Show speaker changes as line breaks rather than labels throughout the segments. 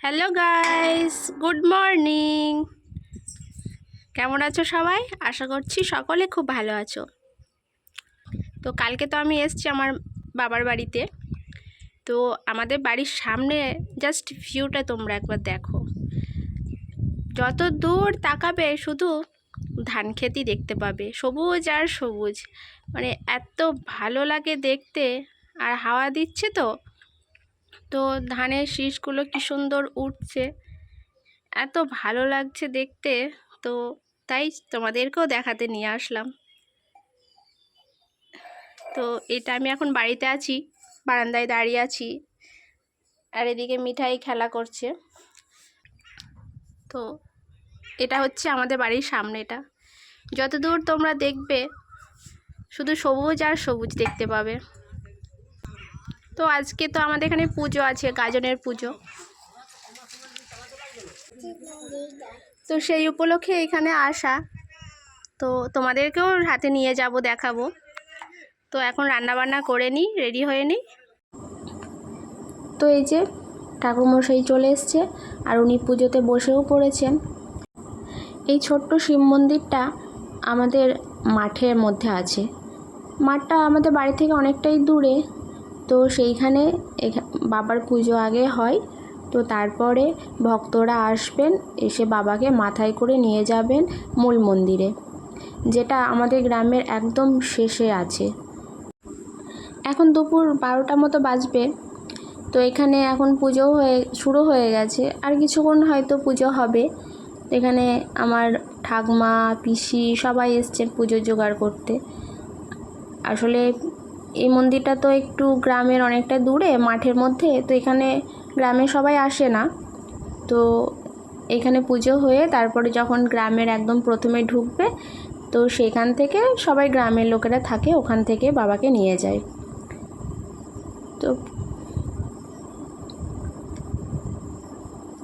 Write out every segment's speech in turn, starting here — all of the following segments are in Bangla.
Hello guys, good morning. কেমন আছো সবাই? আশা করছি সকলে খুব ভালো আছো। তো কালকে তো আমি এসেছি আমার বাবার বাড়িতে। তো আমাদের বাড়ির সামনে জাস্ট ভিউটা তোমরা একবার দেখো। যত দূর তাকাবে শুধু ধান খেতই দেখতে পাবে, সবুজ আর সবুজ। মানে এত ভালো লাগে দেখতে, আর হাওয়া দিচ্ছে তো তো ধানের শীষগুলো কি সুন্দর উঠছে, এত ভালো লাগছে দেখতে। তো তাই তোমাদেরকেও দেখাতে নিয়ে আসলাম। তো এটা আমি এখন বাড়িতে আছি, বারান্দায় দাঁড়িয়ে আছি, আর এদিকে মিঠাই খেলা করছে। তো এটা হচ্ছে আমাদের বাড়ির সামনে। এটা যতদূর তোমরা দেখবে শুধু সবুজ আর সবুজ দেখতে পাবে। তো আজকে তো আমাদের এখানে পুজো আছে, গাজনের পুজো। তো সেই উপলক্ষে এখানে আসা। তো তোমাদেরকেও হাতে নিয়ে যাব, দেখাবো। তো এখন রান্নাবান্না করে নিই, রেডি হয়ে নিই। তো এই যে ঠাকুরমশাই চলে এসছে, আর উনি পুজোতে বসেও পড়েছেন। এই ছোট্ট শিব মন্দিরটা আমাদের মাঠের মধ্যে আছে। মাঠটা আমাদের বাড়ি থেকে অনেকটাই দূরে। তো সেইখানে বাবার পুজো আগে হয়। তো তারপরে ভক্তরা আসবেন, এসে বাবাকে মাথায় করে নিয়ে যাবেন মূল মন্দিরে, যেটা আমাদের গ্রামের একদম শেষে আছে। এখন দুপুর 12টা মতো বাজবে। তো এখানে এখন পুজো শুরু হয়ে গেছে, আর কিছুক্ষণ হয়তো পুজো হবে। এখানে আমার ঠাকমা, পিসি সবাই এসছেন পুজোর জোগাড় করতে। আসলে এই মন্দিরটা তো একটু গ্রামের অনেকটা দূরে, মাঠের মধ্যে। তো এখানে গ্রামের সবাই আসে না। তো এখানে পুজো হয়ে তারপরে যখন গ্রামের একদম প্রথমে ঢুকবে, তো সেখান থেকে সবাই গ্রামের লোকেরা থাকে, ওখান থেকে বাবাকে নিয়ে যায়।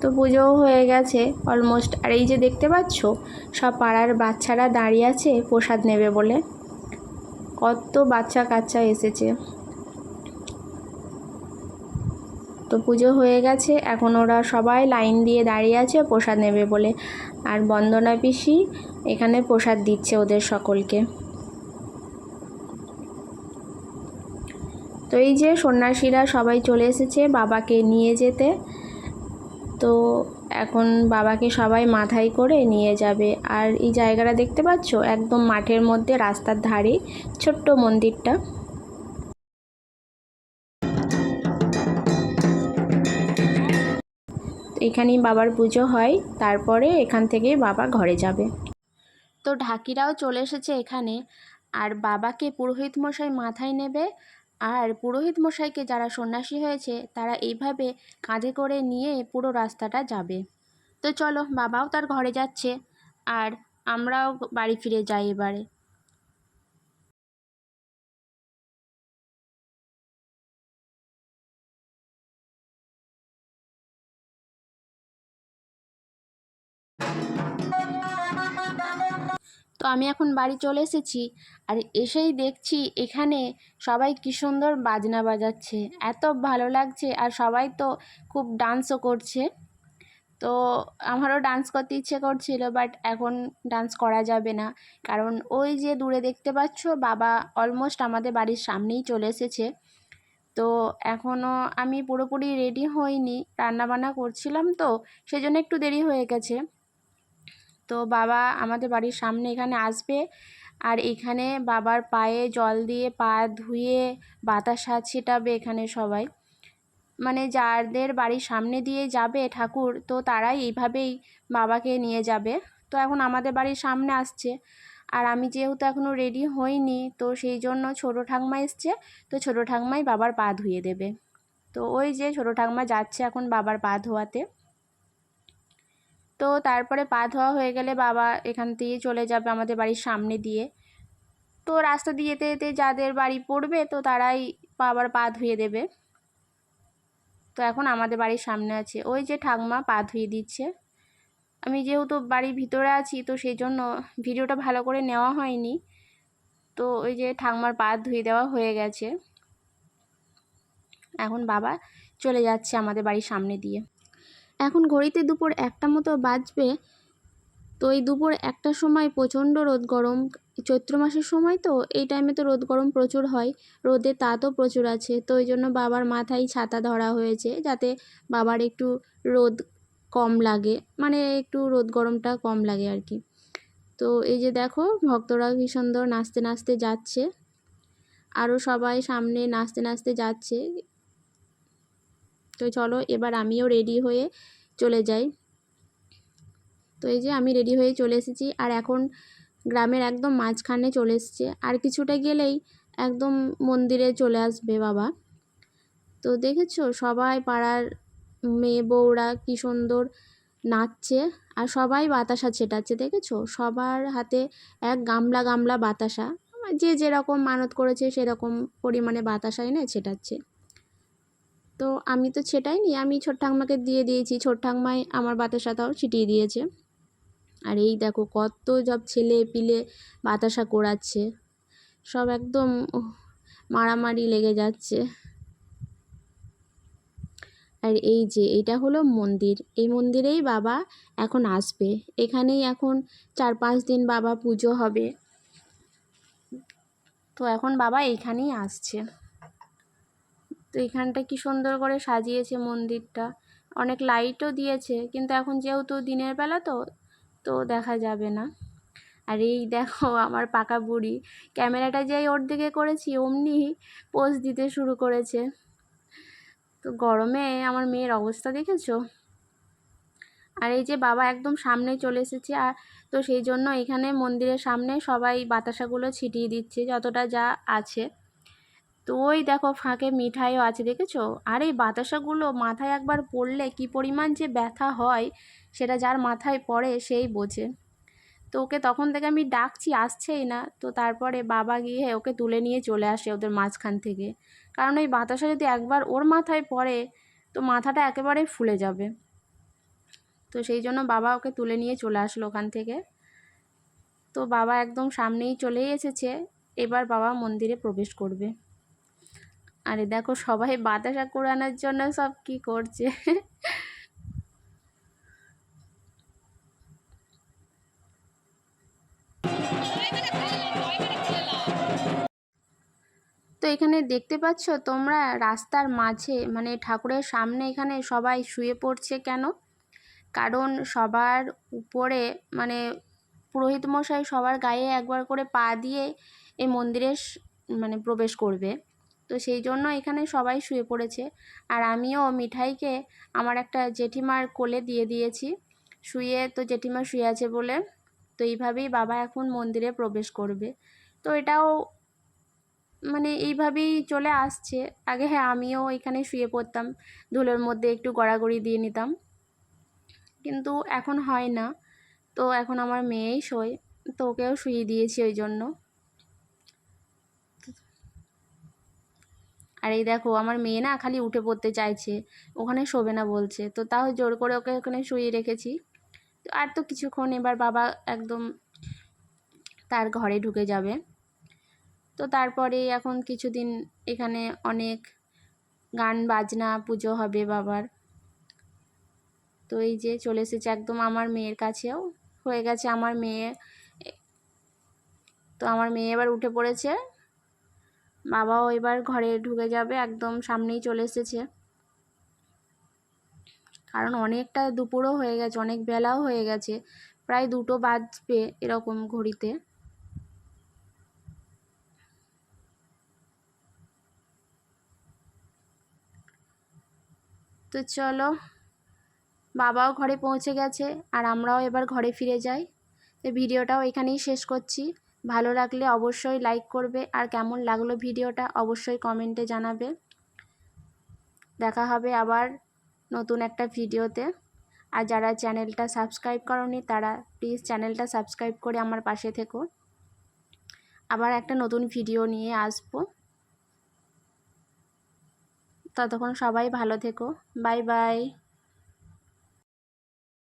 তো পুজোও হয়ে গেছে অলমোস্ট। আর এই যে দেখতে পাচ্ছ, সব পাড়ার বাচ্চারা দাঁড়িয়ে আছে প্রসাদ নেবে বলে। কত বাচ্চা কাচ্চা এসেছে। তো পুজো হয়ে গেছে, এখন ওরা সবাই লাইন দিয়ে দাঁড়িয়ে আছে প্রসাদ নেবে বলে। আর বন্দনা পিসি এখানে প্রসাদ দিচ্ছে ওদের সকলকে। তো এই যে সন্ন্যাসীরা সবাই চলে এসেছে বাবাকে নিয়ে যেতে। তো এখন বাবাকে সবাই মাথায় করে নিয়ে যাবে। আর এই জায়গাটা দেখতে পাচ্ছ, একদম মাঠের মধ্যে রাস্তার ধারে ছোট্ট মন্দিরটা। এখানেই বাবার পুজো হয়, তারপরে এখান থেকেই বাবা ঘরে যাবে। তো ঢাকিরাও চলে এসেছে এখানে, আর বাবাকে পুরোহিত মশাই মাথায় নেবে। আর পুরোহিত মশাইকে যারা সন্ন্যাসী হয়েছে তারা এইভাবে কাঁধে করে নিয়ে পুরো রাস্তাটা যাবে। তো চলো, বাবাও তার ঘরে যাচ্ছে, আর আমরাও বাড়ি ফিরে যাই এবারে। তো আমি এখন বাড়ি চলে এসেছি, আর এসেই দেখছি এখানে সবাই কী সুন্দর বাজনা বাজাচ্ছে, এত ভালো লাগছে। আর সবাই তো খুব ডান্সও করছে। তো আমারও ডান্স করতে ইচ্ছে করছিল, বাট এখন ডান্স করা যাবে না, কারণ ওই যে দূরে দেখতে পাচ্ছ বাবা অলমোস্ট আমাদের বাড়ির সামনেই চলে এসেছে। তো এখনও আমি পুরোপুরি রেডি হইনি, রান্নাবান্না করছিলাম, তো সেজন্য একটু দেরি হয়ে গেছে। তো বাবা আমাদের বাড়ির সামনে এখানে আসবে, আর এখানে বাবার পায়ে জল দিয়ে পা ধুয়ে বাতাসা ছিটাবে এখানে সবাই। মানে যাদের বাড়ির সামনে দিয়ে যাবে ঠাকুর, তো তারাই এইভাবেই বাবাকে নিয়ে যাবে। তো এখন আমাদের বাড়ির সামনে আসছে, আর আমি যেহেতু এখনও রেডি হইনি, তো সেই জন্য ছোটো ঠাকুমা এসছে। তো ছোটো ঠাকুমাই বাবার পা ধুয়ে দেবে। তো ওই যে ছোটো ঠাকুমা যাচ্ছে এখন বাবার পা ধোয়াতে। তো তারপরে পা ধোয়া হয়ে গেলে বাবা এখান থেকে চলে যাবে আমাদের বাড়ির সামনে দিয়ে। তো রাস্তা দিয়ে যেতে যেতে যাদের বাড়ি পড়বে, তো তারাই বাবার পা ধুয়ে দেবে। তো এখন আমাদের বাড়ির সামনে আছে, ওই যে ঠাকুমা পা ধুয়ে দিচ্ছে। আমি যেহেতু বাড়ির ভিতরে আছি, তো সেই জন্য ভিডিওটা ভালো করে নেওয়া হয়নি। তো ওই যে ঠাকুমার পা ধুয়ে দেওয়া হয়ে গেছে, এখন বাবা চলে যাচ্ছে আমাদের বাড়ির সামনে দিয়ে। এখন ঘড়িতে দুপুর 1টা মতো বাজবে। তো এই দুপুর 1টার সময় প্রচণ্ড রোদ গরম, চৈত্র মাসের সময় তো এই টাইমে তো রোদ গরম প্রচুর হয়, রোদের তাতও প্রচুর আছে। তো ওই জন্য বাবার মাথায় ছাতা ধরা হয়েছে, যাতে বাবার একটু রোদ কম লাগে, মানে একটু রোদ গরমটা কম লাগে আর কি। তো এই যে দেখো ভক্তরা কি সুন্দর নাচতে নাচতে যাচ্ছে, আরও সবাই সামনে নাচতে নাচতে যাচ্ছে। তো চলো এবার আমিও রেডি হয়ে চলে যাই। তো এই যে আমি রেডি হয়ে চলে এসেছি, আর এখন গ্রামের একদম মাঝখানে চলে এসেছে, আর কিছুটা গেলেই একদম মন্দিরে চলে আসবে বাবা। তো দেখেছো সবাই পাড়ার মেয়ে বউরা কি সুন্দর নাচছে, আর সবাই বাতাসা ছেটাচ্ছে, দেখেছো সবার হাতে এক গামলা গামলা বাতাসা, যে যেরকম মানত করেছে সেরকম পরিমাণে বাতাসা এনে ছেটাচ্ছে। তো আমি তো ছেটাইনি, আমি ছোট ঠাকমাকে দিয়ে দিয়েছি, ছোট ঠাকমাই আমার বাতাসাটাও ছিটিয়ে দিয়েছে। আর এই দেখো কত সব ছেলে পিলে বাতাসা কোড়াচ্ছে, সব একদম মারামারি লেগে যাচ্ছে। আর এই যে এটা হলো মন্দির, এই মন্দিরেই বাবা এখন আসবে, এখানেই এখন 4-5 দিন বাবা পুজো হবে। তো এখন বাবা এইখানেই আসছে। তো এখানটা কি সুন্দর করে সাজিয়েছে মন্দিরটা, অনেক লাইটও দিয়েছে, কিন্তু এখন যেহেতু দিনের বেলা তো তো দেখা যাবে না। আর এই দেখো আমার পাকা বুড়ি, ক্যামেরাটা যেই ওর দিকে করেছি অমনি পোজ দিতে শুরু করেছে। তো গরমে আমার মেয়ের অবস্থা দেখেছো। আর এই যে বাবা একদম সামনে চলে এসেছে, আর তো সেই জন্য এখানে মন্দিরের সামনে সবাই বাতাসাগুলো ছিটিয়ে দিচ্ছে যতটা যা আছে। তো ওই দেখো ফাঁকে মিঠাইও আছে, দেখেছো। আর এই বাতাসাগুলো মাথায় একবার পড়লে কি পরিমাণ যে ব্যথা হয় সেটা যার মাথায় পড়ে সেই বোঝে। তো ওকে তখন থেকে আমি ডাকছি, আসছেই না। তো তারপরে বাবা গিয়ে ওকে তুলে নিয়ে চলে আসে ওদের মাঝখান থেকে, কারণ ওই বাতাসা যদি একবার ওর মাথায় পড়ে তো মাথাটা একেবারে ফুলে যাবে। তো সেই জন্য বাবা ওকে তুলে নিয়ে চলে আসলো ওখান থেকে। তো বাবা একদম সামনেই চলেই এসেছে, এবার বাবা মন্দিরে প্রবেশ করবে। আরে দেখো সবাই বাতাসা কোড়ানোর জন্য সব কি করছে। তো এখানে দেখতে পাচ্ছ তোমরা রাস্তার মাঝে, মানে ঠাকুরের সামনে এখানে সবাই শুয়ে পড়ছে কেন? কারণ সবার উপরে মানে পুরোহিত মশাই সবার গায়ে একবার করে পা দিয়ে এই মন্দিরে মানে প্রবেশ করবে। তো সেই জন্য এখানে সবাই শুয়ে পড়েছে। আর আমিও মিঠাইকে আমার একটা জেঠিমার কোলে দিয়ে দিয়েছি শুয়ে, তো জেঠিমা শুয়ে আছে বলে। তো এইভাবেই বাবা এখন মন্দিরে প্রবেশ করবে। তো এটাও মানে এইভাবেই চলে আসছে। আগে হ্যাঁ আমিও এখানে শুয়ে পড়তাম, ধুলোর মধ্যে একটু গড়াগড়ি দিয়ে নিতাম, কিন্তু এখন হয় না। তো এখন আমার মেয়েই শোয়, তো ওকেও শুয়ে দিয়েছি ওই জন্য। আর এই দেখো আমার মেয়ে না খালি উঠে পড়তে চাইছে, ওখানে শোবে না বলছে, তো তাও জোর করে ওকে ওখানে শুয়ে রেখেছি। তো আর তো কিছুক্ষণ এবার বাবা একদম তার ঘরে ঢুকে যাবে। তো তারপরে এখন কিছুদিন এখানে অনেক গান বাজনা পুজো হবে বাবার। তো এই যে চলে এসেছে একদম আমার মেয়ের কাছেও, হয়ে গেছে আমার মেয়ে। তো আমার মেয়ে এবার উঠে পড়েছে, বাবাও এবার ঘরে ঢুকে যাবে, একদম সামনেই চলে এসেছে। কারণ অনেকটা দুপুরও হয়ে গেছে, অনেক বেলাও হয়ে গেছে, প্রায় 2টো বাজবে এরকম ঘড়িতে। তো চলো বাবাও ঘরে পৌঁছে গেছে, আর আমরাও এবার ঘরে ফিরে যাই। তো ভিডিওটাও এখানেই শেষ করছি। ভালো লাগলে অবশ্যই লাইক করবে, আর কেমন লাগলো ভিডিওটা অবশ্যই কমেন্টে জানাবে। দেখা হবে আবার নতুন একটা ভিডিওতে। আর যারা চ্যানেলটা সাবস্ক্রাইব করোনি তারা প্লিজ চ্যানেলটা সাবস্ক্রাইব করে আমার পাশে থেকো। আবার একটা নতুন ভিডিও নিয়ে আসবো। ততক্ষণ সবাই ভালো থেকো, বাই বাই।